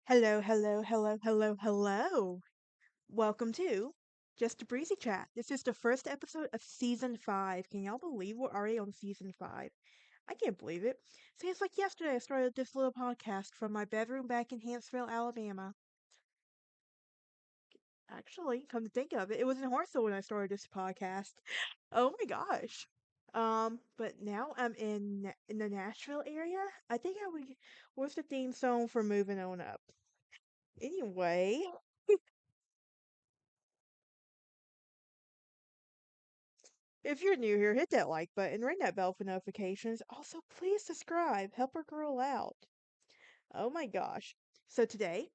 Hello, hello, hello, hello, hello. Welcome to Just a Breezy Chat. This is the first episode of season 5. Can y'all believe we're already on season 5? I can't believe it. See, it's like yesterday I started this little podcast from my bedroom back in Hanceville, Alabama. Actually, come to think of it, it was in Horseville when I started this podcast. Oh my gosh. But now I'm in the Nashville area. I think I would. What's the theme song for moving on up? Anyway, if you're new here, hit that like button, ring that bell for notifications. Also, please subscribe. Help our girl out. Oh my gosh. So today,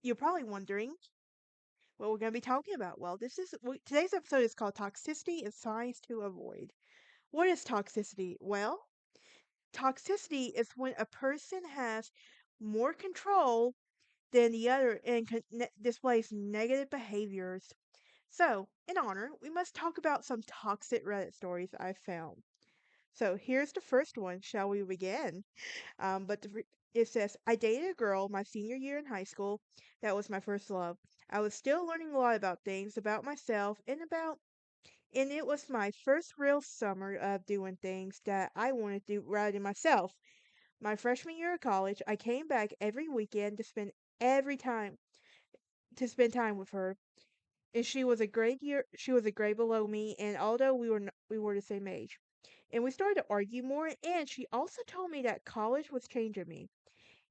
you're probably wondering what we're going to be talking about. Well, today's episode is called Toxicity and Signs to Avoid. What is toxicity? Well, toxicity is when a person has more control than the other and displays negative behaviors. So, in honor, we must talk about some toxic Reddit stories I've found. So here's the first one. Shall we begin? It says, I dated a girl my senior year in high school. That was my first love. I was still learning a lot about things, about myself, and it was my first real summer of doing things that I wanted to do rather than myself. My freshman year of college, I came back every weekend every time to spend time with her. And she was a grade below me, and although we were the same age. And we started to argue more, and she also told me that college was changing me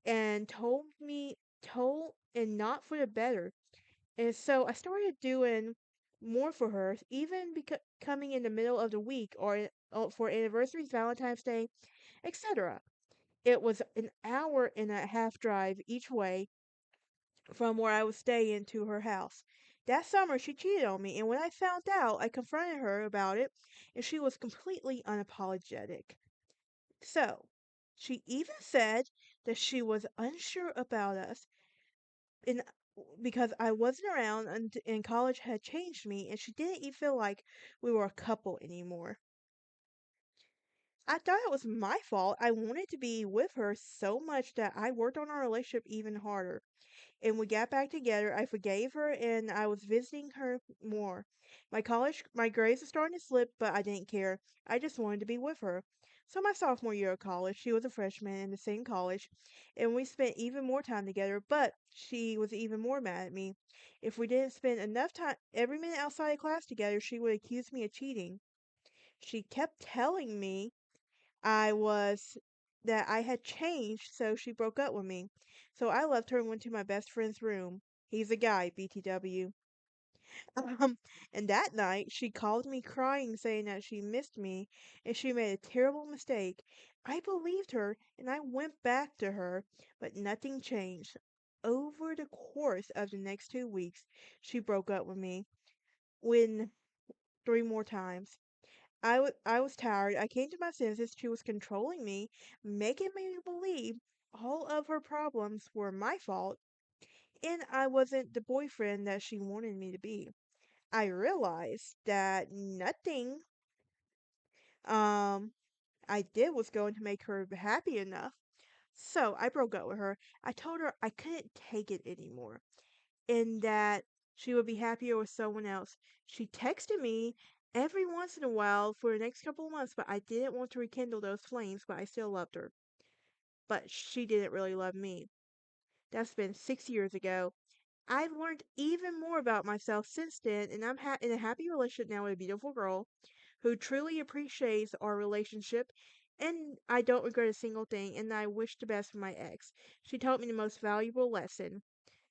and told and not for the better. And so I started doing more for her, even coming in the middle of the week for anniversaries, Valentine's Day, etc. It was an hour and a half drive each way from where I was staying to her house. That summer, she cheated on me, and when I found out, I confronted her about it, and she was completely unapologetic. So, she even said that she was unsure about us in, because I wasn't around and college had changed me, and she didn't even feel like we were a couple anymore. I thought it was my fault. I wanted to be with her so much that I worked on our relationship even harder. And we got back together. I forgave her and I was visiting her more. My grades were starting to slip, but I didn't care. I just wanted to be with her. So my sophomore year of college, she was a freshman in the same college, and we spent even more time together, but she was even more mad at me. If we didn't spend enough time every minute outside of class together, she would accuse me of cheating. She kept telling me I was that I had changed, so she broke up with me. So I left her and went to my best friend's room. He's a guy, BTW. Um, and that night, she called me crying, saying that she missed me and she made a terrible mistake. I believed her and I went back to her, but nothing changed. Over the course of the next 2 weeks, she broke up with me when 3 more times. I was tired. I came to my senses. She was controlling me, making me believe all of her problems were my fault, and I wasn't the boyfriend that she wanted me to be. I realized that nothing um I did was going to make her happy enough. So I broke up with her. I told her I couldn't take it anymore and that she would be happier with someone else. She texted me every once in a while for the next couple of months, but I didn't want to rekindle those flames, but I still loved her. But she didn't really love me. That's been 6 years ago. I've learned even more about myself since then, and in a happy relationship now with a beautiful girl who truly appreciates our relationship. And I don't regret a single thing, and I wish the best for my ex. She taught me the most valuable lesson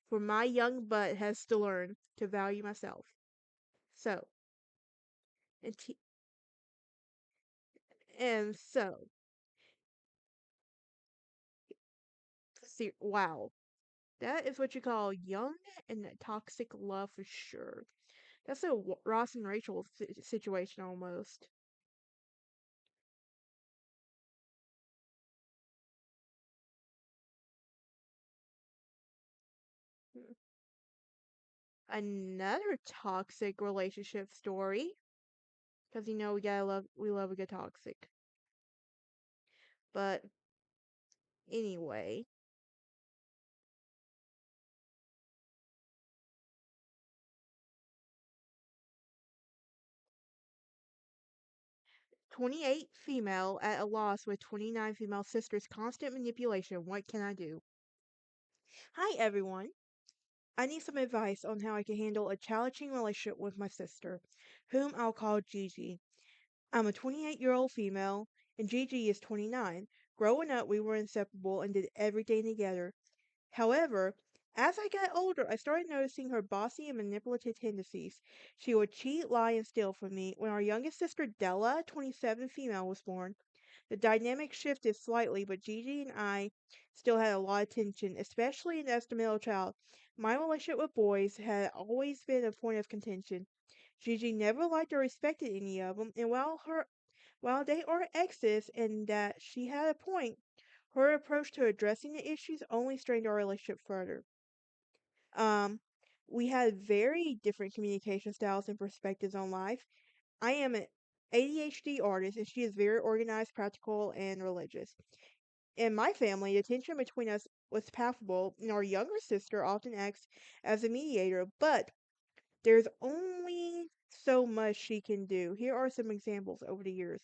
for my young butt has to learn to value myself. So, and, t- and so, wow, that is what you call young and toxic love for sure. That's a Ross and Rachel situation almost. Hmm. Another toxic relationship story, because we love a good toxic. But anyway, 28 female at a loss with 29 female sisters. Constant manipulation. What can I do? Hi, everyone. I need some advice on how I can handle a challenging relationship with my sister, whom I'll call Gigi. I'm a 28-year-old female, and Gigi is 29. Growing up, we were inseparable and did everything together. However, as I got older, I started noticing her bossy and manipulative tendencies. She would cheat, lie, and steal from me. When our youngest sister, Della, 27 female, was born, the dynamic shifted slightly, but Gigi and I still had a lot of tension, especially as the middle child. My relationship with boys had always been a point of contention. Gigi never liked or respected any of them, and while they are exes and that she had a point, her approach to addressing the issues only strained our relationship further. Um, we had very different communication styles and perspectives on life. I am an ADHD artist, and she is very organized, practical, and religious. In my family, the tension between us was palpable, and our younger sister often acts as a mediator, but there's only so much she can do. Here are some examples over the years.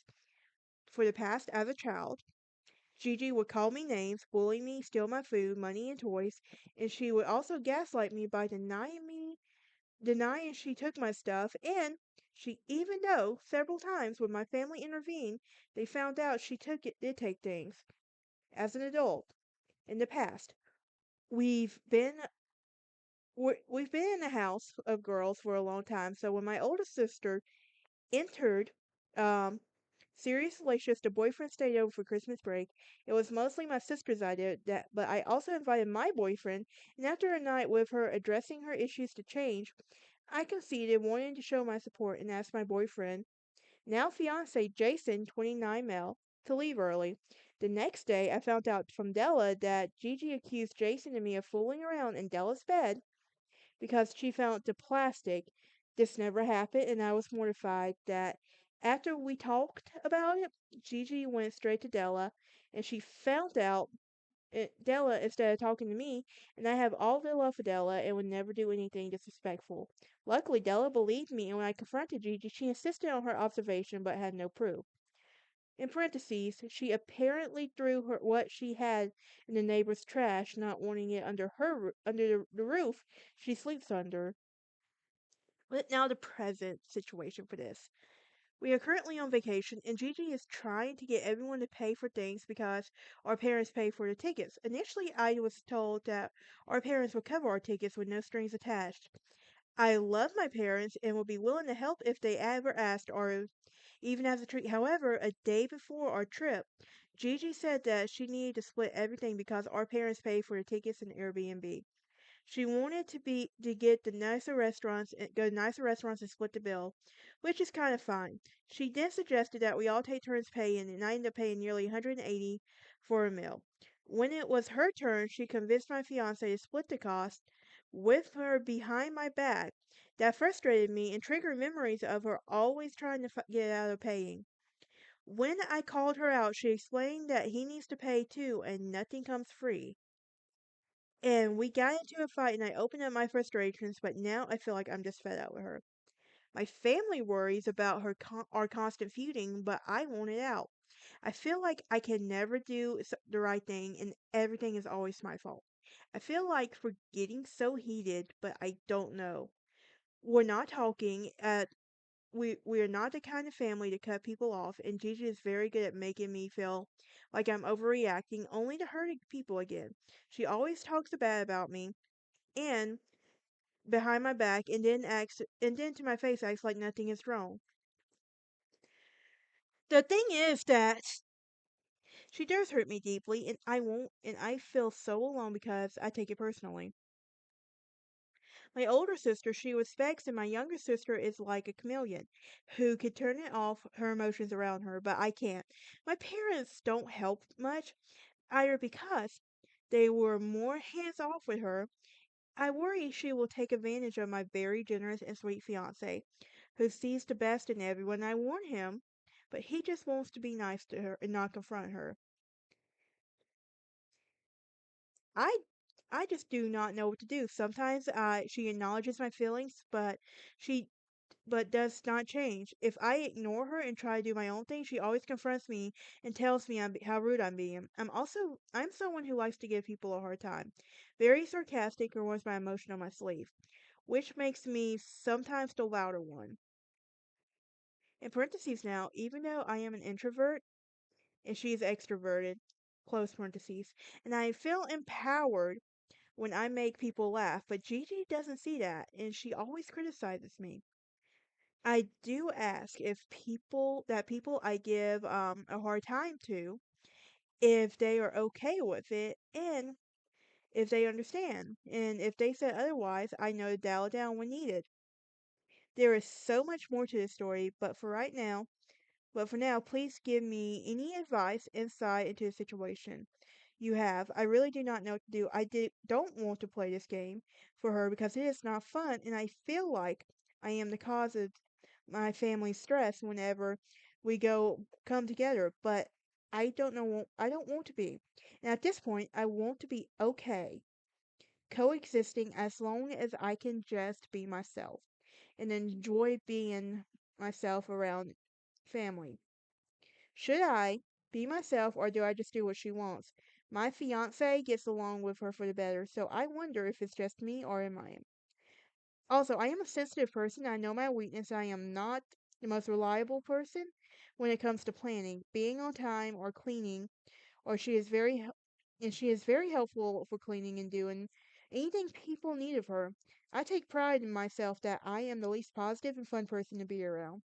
For the past, as a child, Gigi would call me names, bully me, steal my food, money, and toys, and she would also gaslight me by denying she took my stuff, and she even though several times when my family intervened, they found out she did take things. As an adult, in the past, we've been we've been in a house of girls for a long time, so when my oldest sister entered um serious relationships, the boyfriend stayed over for Christmas break. It was mostly my sister's idea that but I also invited my boyfriend, and after a night with her addressing her issues to change, I conceded, wanting to show my support, and asked my boyfriend, now fiance Jason, 29 male, to leave early. The next day, I found out from Della that Gigi accused Jason and me of fooling around in Della's bed because she found the plastic. This never happened, and I was mortified that after we talked about it, Gigi went straight to Della, and she found out Della instead of talking to me, and I have all the love for Della and would never do anything disrespectful. Luckily, Della believed me, and when I confronted Gigi, she insisted on her observation but had no proof. In parentheses, she apparently threw what she had in the neighbor's trash, not wanting it under the roof she sleeps under. But now the present situation for this. We are currently on vacation, and Gigi is trying to get everyone to pay for things because our parents pay for the tickets. Initially, I was told that our parents would cover our tickets with no strings attached. I love my parents and would be willing to help if they ever asked or even as a treat. However, a day before our trip, Gigi said that she needed to split everything because our parents paid for the tickets and Airbnb. She wanted to get the nicer restaurants and go to nicer restaurants and split the bill, which is kind of fine. She then suggested that we all take turns paying, and I ended up paying nearly 180 for a meal. When it was her turn, she convinced my fiance to split the cost with her behind my back. That frustrated me and triggered memories of her always trying to get out of paying. When I called her out, she explained that he needs to pay too, and nothing comes free. And we got into a fight, and I opened up my frustrations, but now I feel like I'm just fed up with her. My family worries about our constant feuding, but I want it out. I feel like I can never do the right thing, and everything is always my fault. I feel like we're getting so heated, but I don't know. We're not talking. We are not the kind of family to cut people off, and Gigi is very good at making me feel like I'm overreacting, only to hurt people again. She always talks bad about me and behind my back, and then to my face acts like nothing is wrong. The thing is that she does hurt me deeply, and I feel so alone because I take it personally. My older sister, she respects, and my younger sister is like a chameleon who could turn it off her emotions around her, but I can't. My parents don't help much either because they were more hands off with her. I worry she will take advantage of my very generous and sweet fiance, who sees the best in everyone. I warn him, but he just wants to be nice to her and not confront her. I I just do not know what to do. Sometimes she acknowledges my feelings, but she but does not change. If I ignore her and try to do my own thing, she always confronts me and tells me how rude I'm being. I'm someone who likes to give people a hard time, very sarcastic and wears my emotion on my sleeve, which makes me sometimes the louder one. In parentheses now, even though I am an introvert and she is extroverted, close parentheses, and I feel empowered when I make people laugh, but Gigi doesn't see that, and she always criticizes me. I do ask if people I give a hard time to, if they are okay with it and if they understand. And if they said otherwise, I know to dial it down when needed. There is so much more to this story, but for now, please give me any advice, insight into the situation you have. I really do not know what to do. Don't want to play this game for her because it is not fun, and I feel like I am the cause of my family's stress whenever we come together. But I don't want to be. And at this point, I want to be okay coexisting as long as I can just be myself and enjoy being myself around family. Should I be myself or do I just do what she wants? My fiance gets along with her for the better, so I wonder if it's just me or am I? Also, I am a sensitive person. I know my weakness. I am not the most reliable person when it comes to planning, being on time, or cleaning. Or she is and she is very helpful for cleaning and doing anything people need of her. I take pride in myself that I am the least positive and fun person to be around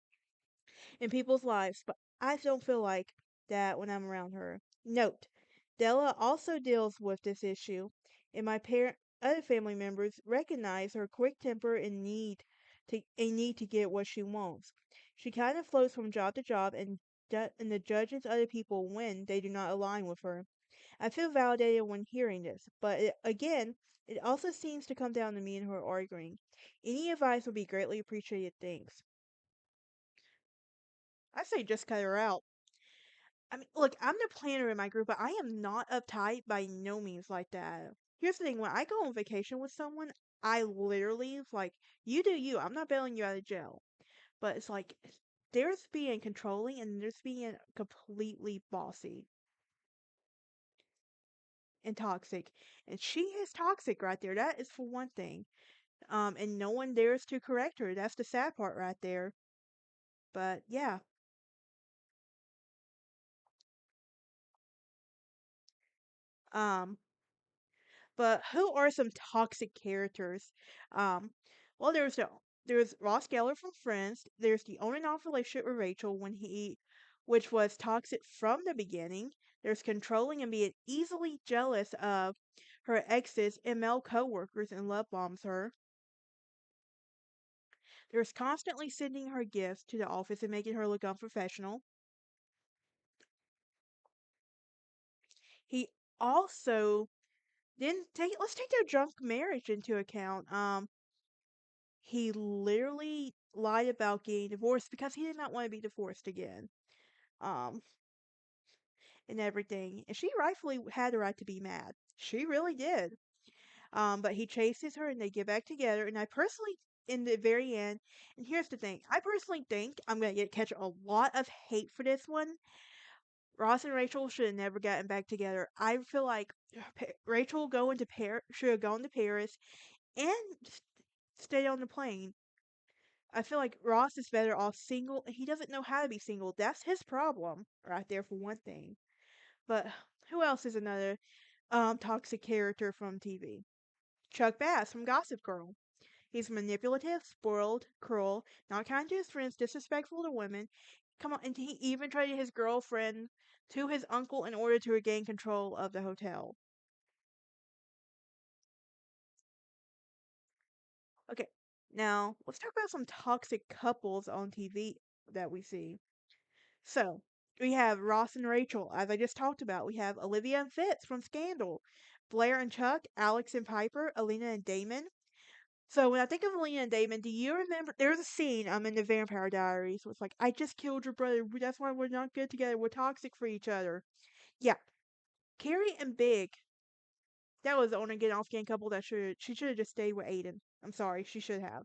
in people's lives, but I don't feel like that when I'm around her. Note, Della also deals with this issue, and other family members recognize her quick temper and need to get what she wants. She kind of floats from job to job and the judges other people when they do not align with her. I feel validated when hearing this, but again, it also seems to come down to me and her arguing. Any advice would be greatly appreciated. Thanks. I say just cut her out. I mean, look, I'm the planner in my group, but I am not uptight by no means like that. Here's the thing, when I go on vacation with someone, I literally like, you do you. I'm not bailing you out of jail. But it's like there's being controlling and there's being completely bossy and toxic. And she is toxic right there. That is for one thing. And no one dares to correct her. That's the sad part right there. But yeah. Um But who are some toxic characters? Um, well, there's Ross Geller from Friends. There's the on and off relationship with Rachel which was toxic from the beginning. There's controlling and being easily jealous of her ex's and male coworkers and love bombs her. There's constantly sending her gifts to the office and making her look unprofessional. He also didn't take let's take their drunk marriage into account. He literally lied about getting divorced because he did not want to be divorced again. Um, and everything. And she rightfully had the right to be mad. She really did. But he chases her and they get back together. And I personally, in the very end, and here's the thing, I personally think I'm gonna get catch a lot of hate for this one. Ross and Rachel should have never gotten back together. I feel like Rachel should have gone to Paris and stayed on the plane. I feel like Ross is better off single. He doesn't know how to be single. That's his problem right there for one thing. But who else is another toxic character from TV? Chuck Bass from Gossip Girl. He's manipulative, spoiled, cruel, not kind to his friends, disrespectful to women. Come on, and he even traded his girlfriend to his uncle in order to regain control of the hotel. Okay, now let's talk about some toxic couples on TV that we see. So, we have Ross and Rachel, as I just talked about. We have Olivia and Fitz from Scandal, Blair and Chuck, Alex and Piper, Alina and Damon. So when I think of Alina and Damon, do you remember there's a scene in the Vampire Diaries where it's like, I just killed your brother. That's why we're not good together. We're toxic for each other. Yeah. Carrie and Big, that was the on again off again couple that she should have just stayed with Aiden. I'm sorry, she should have.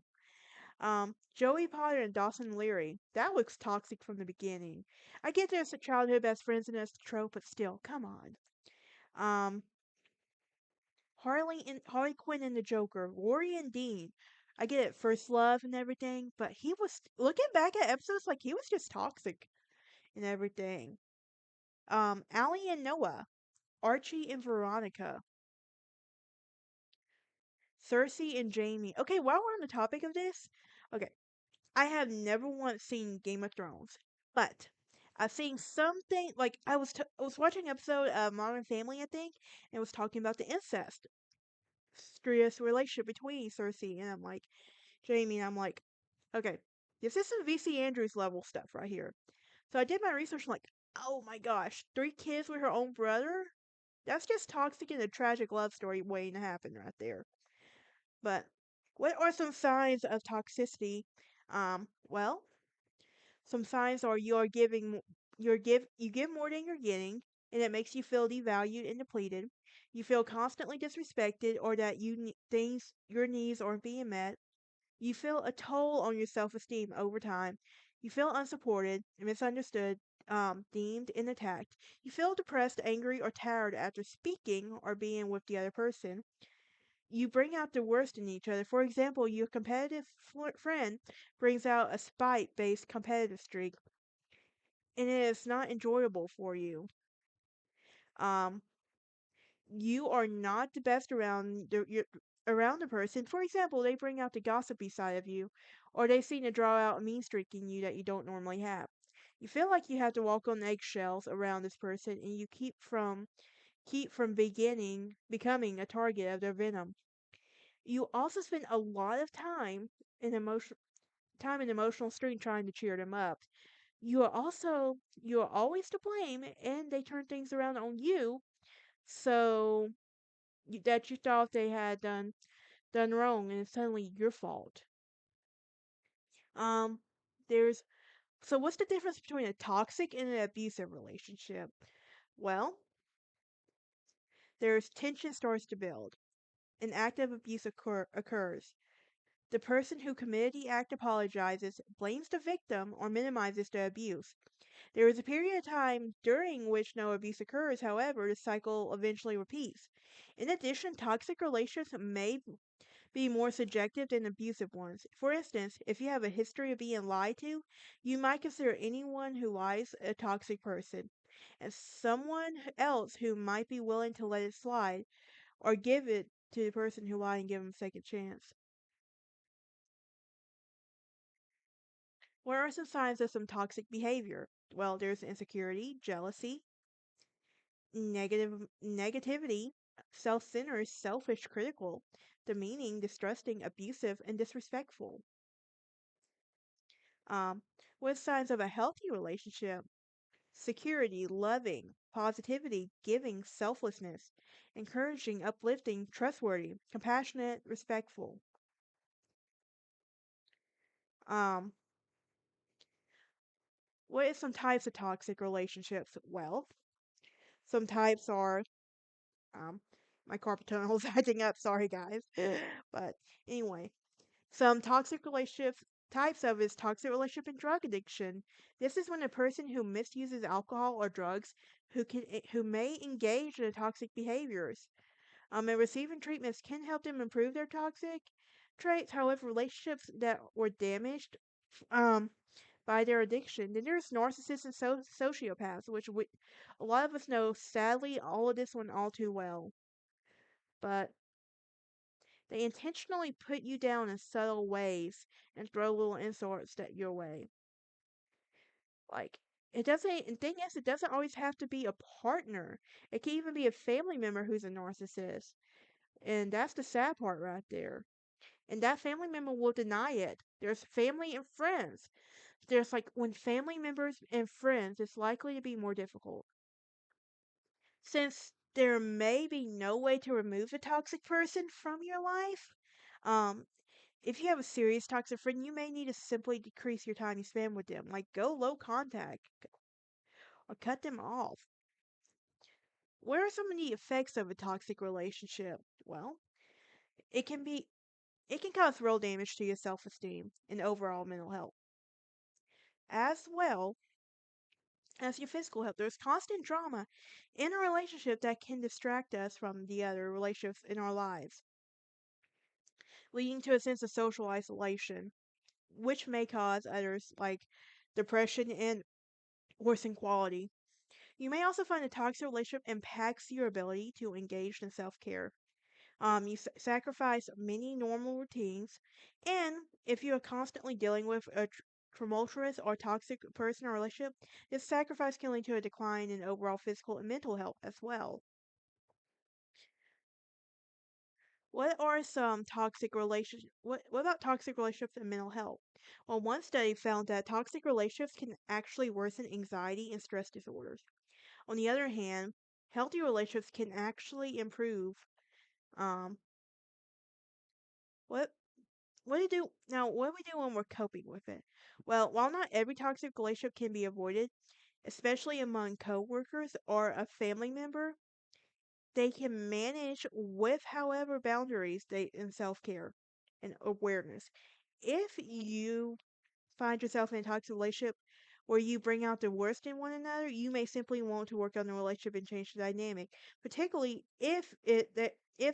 Joey Potter and Dawson Leary. That looks toxic from the beginning. I get there's a childhood best friends and it's a trope, but still, come on. Um, Harley Quinn and the Joker, Rory and Dean. I get it, first love and everything, but he was looking back at episodes like he was just toxic and everything. Allie and Noah, Archie and Veronica, Cersei and Jamie. Okay, while we're on the topic of this, okay, I have never once seen Game of Thrones, but I've seen something like I was watching an episode of Modern Family, I think, and it was talking about the incestuous relationship between Cersei and I'm like Jamie, and I'm like, okay, this is some VC Andrews level stuff right here. So I did my research, like, oh my gosh, 3 kids with her own brother? That's just toxic and a tragic love story waiting to happen right there. But what are some signs of toxicity? Well, some signs are you give more than you're getting, and it makes you feel devalued and depleted. You feel constantly disrespected, or that things your needs aren't being met. You feel a toll on your self-esteem over time. You feel unsupported, misunderstood, deemed, and attacked. You feel depressed, angry, or tired after speaking or being with the other person. You bring out the worst in each other. For example, your competitive friend brings out a spite-based competitive streak, and it is not enjoyable for you. Um, you are not the best around the person. For example, they bring out the gossipy side of you, or they seem to draw out a mean streak in you that you don't normally have. You feel like you have to walk on eggshells around this person, and you keep from beginning becoming a target of their venom. You also spend a lot of in emotion time and emotional strain trying to cheer them up. You are always to blame, and they turn things around on you. So that you thought they had done wrong, and it's suddenly your fault. Um, there's so what's the difference between a toxic and an abusive relationship? Well, there's tension starts to build. An act of abuse occurs. The person who committed the act apologizes, blames the victim, or minimizes the abuse. There is a period of time during which no abuse occurs, however, the cycle eventually repeats. In addition, toxic relationships may be more subjective than abusive ones. For instance, if you have a history of being lied to, you might consider anyone who lies a toxic person, and someone else who might be willing to let it slide or give it to the person who lied and give them a second chance. What are some signs of some toxic behavior? Well, there's insecurity, jealousy, negativity, self-centered, selfish, critical, demeaning, distrusting, abusive, and disrespectful. Um, what signs of a healthy relationship? Security, loving, positivity, giving, selflessness, encouraging, uplifting, trustworthy, compassionate, respectful. Um, what is some types of toxic relationships? Well, some types are um my carpal tunnel's acting up, sorry guys. But anyway, some toxic relationships types of is toxic relationship and drug addiction. This is when a person who misuses alcohol or drugs who may engage in toxic behaviors. And receiving treatments can help them improve their toxic traits. However, relationships that were damaged um by their addiction. Then there's narcissists and sociopaths, a lot of us know sadly all of this one all too well. But they intentionally put you down in subtle ways and throw little insults at your way. Like, and thing is, it doesn't always have to be a partner. It can even be a family member who's a narcissist. And that's the sad part right there. And that family member will deny it. There's family and friends. There's like when family members and friends, it's likely to be more difficult. Since there may be no way to remove a toxic person from your life, um, if you have a serious toxic friend, you may need to simply decrease your time you spend with them. Like go low contact or cut them off. What are some of the effects of a toxic relationship? Well, it can be It can cause real damage to your self esteem and overall mental health. As well as your physical health, there's constant drama in a relationship that can distract us from the other relationships in our lives, leading to a sense of social isolation, which may cause others like depression and worsen quality. You may also find a toxic relationship impacts your ability to engage in self care. You sacrifice many normal routines, and if you are constantly dealing with a tumultuous or toxic person or relationship, this sacrifice can lead to a decline in overall physical and mental health as well. What are some toxic relationships? What about toxic relationships and mental health? Well, one study found that toxic relationships can actually worsen anxiety and stress disorders. On the other hand, healthy relationships can actually improve. Um, what what do you do now? What do we do when we're coping with it? Well, while not every toxic relationship can be avoided, especially among coworkers or a family member, they can manage with, however, boundaries they and self care and awareness. If you find yourself in a toxic relationship where you bring out the worst in one another, you may simply want to work on the relationship and change the dynamic, particularly if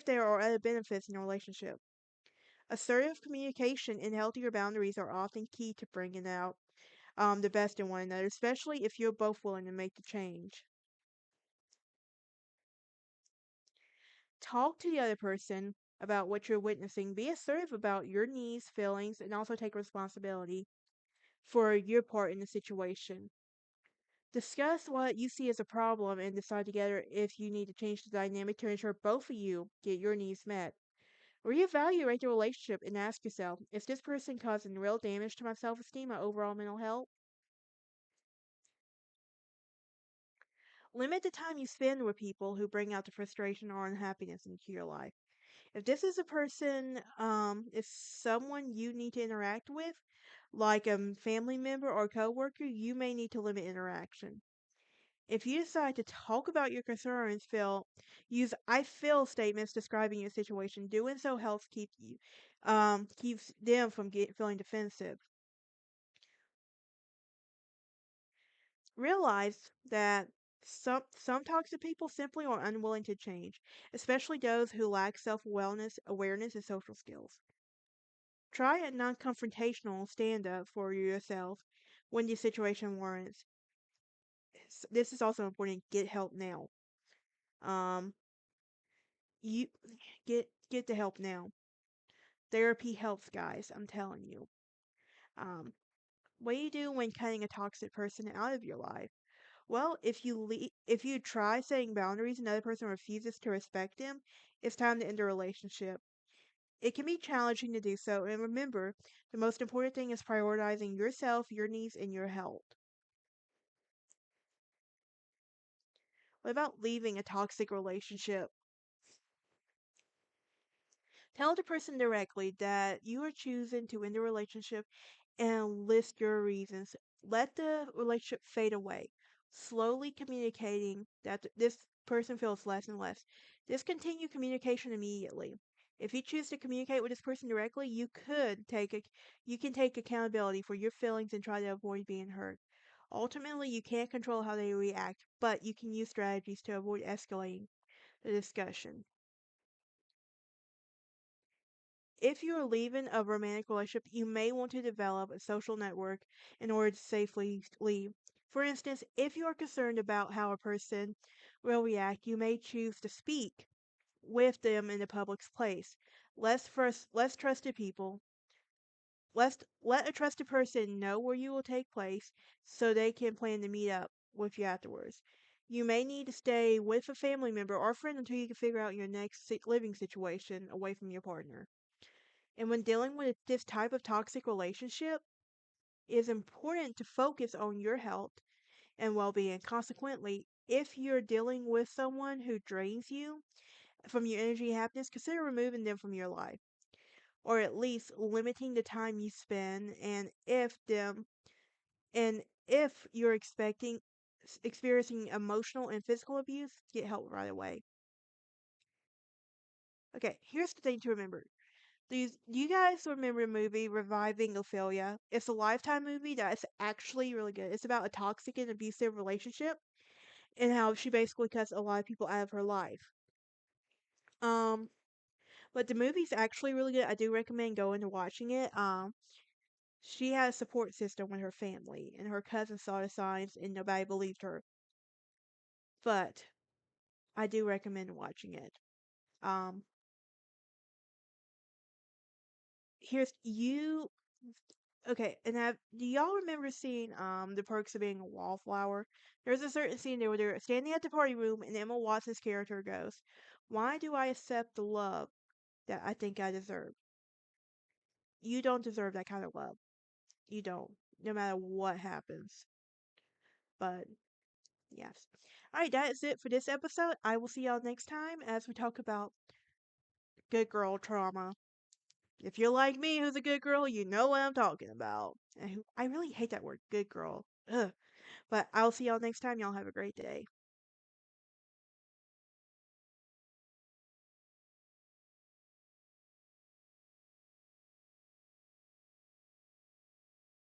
there are other benefits in the relationship. Assertive communication and healthier boundaries are often key to bringing out the best in one another, especially if you're both willing to make the change. Talk to the other person about what you're witnessing. Be assertive about your needs, feelings, and also take responsibility for your part in the situation. Discuss what you see as a problem and decide together if you need to change the dynamic to ensure both of you get your needs met. Reevaluate the relationship and ask yourself, is this person causing real damage to my self esteem or overall mental health? Limit the time you spend with people who bring out the frustration or unhappiness into your life. If this is a person, if someone you need to interact with, like a family member or coworker, you may need to limit interaction. If you decide to talk about your concerns, use "I feel" statements describing your situation. Doing so helps keeps them from feeling defensive. Realize that some toxic people simply are unwilling to change, especially those who lack awareness, and social skills. Try a non-confrontational stand-up for yourself when the situation warrants. This is also important. Get help now. Um, you get the help now. Therapy helps, guys. I'm telling you. Um, what do you do when cutting a toxic person out of your life? Well, if you try setting boundaries and another person refuses to respect them, it's time to end the relationship. It can be challenging to do so, and remember, the most important thing is prioritizing yourself, your needs, and your health. What about leaving a toxic relationship? Tell the person directly that you are choosing to end the relationship and list your reasons. Let the relationship fade away, slowly communicating that this person feels less and less. Discontinue communication immediately. If you choose to communicate with this person directly, you can take accountability for your feelings and try to avoid being hurt. Ultimately, you can't control how they react, but you can use strategies to avoid escalating the discussion. If you are leaving a romantic relationship, you may want to develop a social network in order to safely leave. For instance, if you are concerned about how a person will react, you may choose to speak with them in a public place. Less trusted people, let a trusted person know where you will take place so they can plan to meet up with you afterwards. You may need to stay with a family member or friend until you can figure out your next living situation away from your partner. And when dealing with this type of toxic relationship, it is important to focus on your health and well being. Consequently, if you're dealing with someone who drains you from your energy and happiness, consider removing them from your life, or at least limiting the time you spend. And if you're experiencing emotional and physical abuse, get help right away. Okay, here's the thing to remember. Do you guys remember the movie Reviving Ophelia? It's a Lifetime movie that's actually really good. It's about a toxic and abusive relationship and how she basically cuts a lot of people out of her life. Um, but the movie's actually really good. I do recommend going and watching it. She had a support system with her family, and her cousin saw the signs, and nobody believed her. But I do recommend watching it. Um, here's you. Okay, and do y'all remember seeing The Perks of Being a Wallflower? There's a certain scene there where they're standing at the party room, and Emma Watson's character goes, "Why do I accept the love that I think I deserve?" You don't deserve that kind of love. You don't, no matter what happens. But yes. All right, that is it for this episode. I will see y'all next time as we talk about good girl trauma. If you're like me, who's a good girl, you know what I'm talking about. And I really hate that word, good girl. Ugh. But I'll see y'all next time. Y'all have a great day.